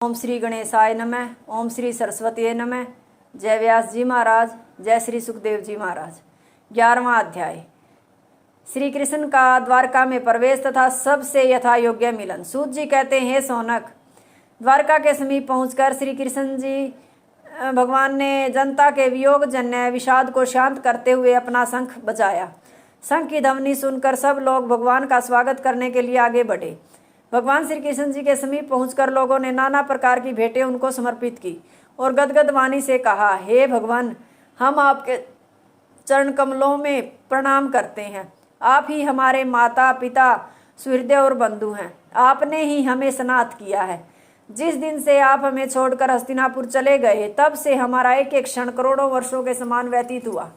ओम श्री गणेशाय नमः। ओम श्री सरस्वती नमः। जय व्यास जी महाराज। जय श्री सुखदेव जी महाराज। 11वां अध्याय। श्री कृष्ण का द्वारका में प्रवेश तथा सबसे यथा योग्य मिलन। सूत जी कहते हैं, सोनक, द्वारका के समीप पहुंचकर श्री कृष्ण जी भगवान ने जनता के वियोग जन्य विषाद को शांत करते हुए अपना शंख बजाया। शंख की ध्वनि सुनकर सब लोग भगवान का स्वागत करने के लिए आगे बढ़े। भगवान श्री कृष्ण जी के समीप पहुंचकर लोगों ने नाना प्रकार की भेंटें उनको समर्पित की और गदगद वाणी से कहा, हे भगवान, हम आपके चरण कमलों में प्रणाम करते हैं। आप ही हमारे माता पिता, सुहृदय और बंधु हैं। आपने ही हमें स्नात किया है। जिस दिन से आप हमें छोड़कर हस्तिनापुर चले गए, तब से हमारा एक एक क्षण करोड़ों वर्षों के समान व्यतीत हुआ।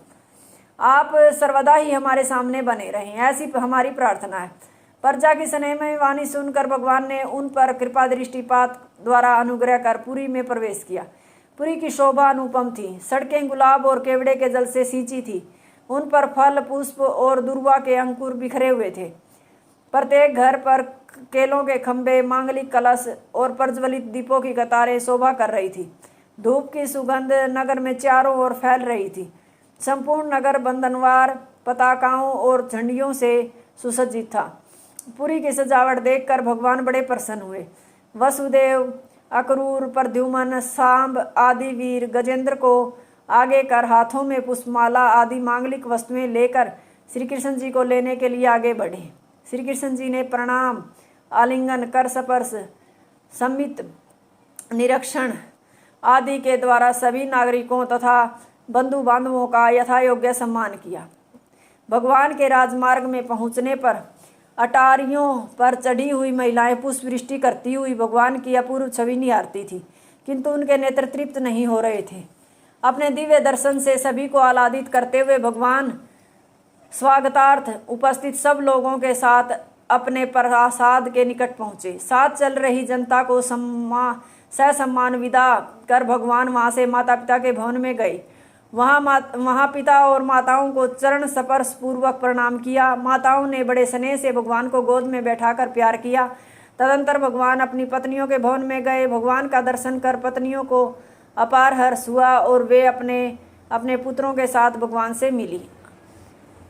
आप सर्वदा ही हमारे सामने बने रहें, ऐसी हमारी प्रार्थना है। प्रजा की स्नेहमयी वाणी सुनकर भगवान ने उन पर कृपा दृष्टिपात द्वारा अनुग्रह कर पुरी में प्रवेश किया। पुरी की शोभा अनुपम थी। सड़कें गुलाब और केवड़े के जल से सींची थी। उन पर फल, पुष्प और दुर्वा के अंकुर बिखरे हुए थे। प्रत्येक घर पर केलों के खंभे, मांगलिक कलश और प्रज्वलित दीपों की कतारें शोभा कर रही थी। धूप की सुगंध नगर में चारों ओर फैल रही थी। संपूर्ण नगर बंधनवार पताकाओं और झंडियों से सुसज्जित था। पुरी की सजावट देखकर भगवान बड़े प्रसन्न हुए। वसुदेव, अक्रूर, प्रद्युम्न, सांब आदि वीर गजेंद्र को आगे कर हाथों में पुष्पमाला आदि मांगलिक वस्तुएं लेकर श्री कृष्ण जी को लेने के लिए आगे बढ़े। श्री कृष्ण जी ने प्रणाम, आलिंगन, कर स्पर्श, सम्मित निरीक्षण आदि के द्वारा सभी नागरिकों तथा बंधु बांधवों का यथायोग्य सम्मान किया। भगवान के राजमार्ग में पहुंचने पर अटारियों पर चढ़ी हुई महिलाएं पुष्प वृष्टि करती हुई भगवान की अपूर्व छवि निहारती थी, किंतु उनके नेत्र तृप्त नहीं हो रहे थे। अपने दिव्य दर्शन से सभी को आह्लादित करते हुए भगवान स्वागतार्थ उपस्थित सब लोगों के साथ अपने प्रासाद के निकट पहुंचे। साथ चल रही जनता को ससम्मान विदा कर भगवान वहां से माता पिता के भवन में गए। वहाँ पिता और माताओं को चरण स्पर्श पूर्वक प्रणाम किया। माताओं ने बड़े स्नेह से भगवान को गोद में बैठाकर प्यार किया। तदंतर भगवान अपनी पत्नियों के भवन में गए। भगवान का दर्शन कर पत्नियों को अपार हर्ष हुआ और वे अपने अपने पुत्रों के साथ भगवान से मिली।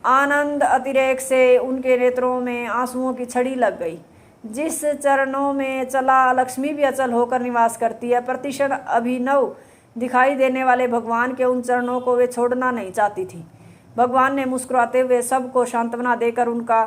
आनंद अतिरेक से उनके नेत्रों में आंसुओं की छड़ी लग गई। जिस चरणों में चला लक्ष्मी भी अचल होकर निवास करती है, प्रतिक्षण अभिनव दिखाई देने वाले भगवान के उन चरणों को वे छोड़ना नहीं चाहती थी। भगवान ने मुस्कुराते हुए सबको सांत्वना देकर उनका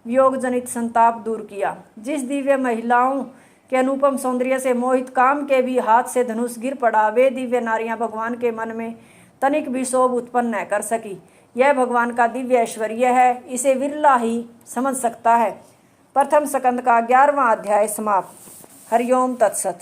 वियोग जनित संताप दूर किया। जिस दिव्य महिलाओं के अनुपम सौंदर्य से मोहित काम के भी हाथ से धनुष गिर पड़ा, वे दिव्य नारियां भगवान के मन में तनिक भी शोभ उत्पन्न न कर सकी। यह भगवान का दिव्य ऐश्वर्य है, इसे विरला ही समझ सकता है। प्रथम स्कंद का 11वां अध्याय समाप्त। हरिओम तत्सत।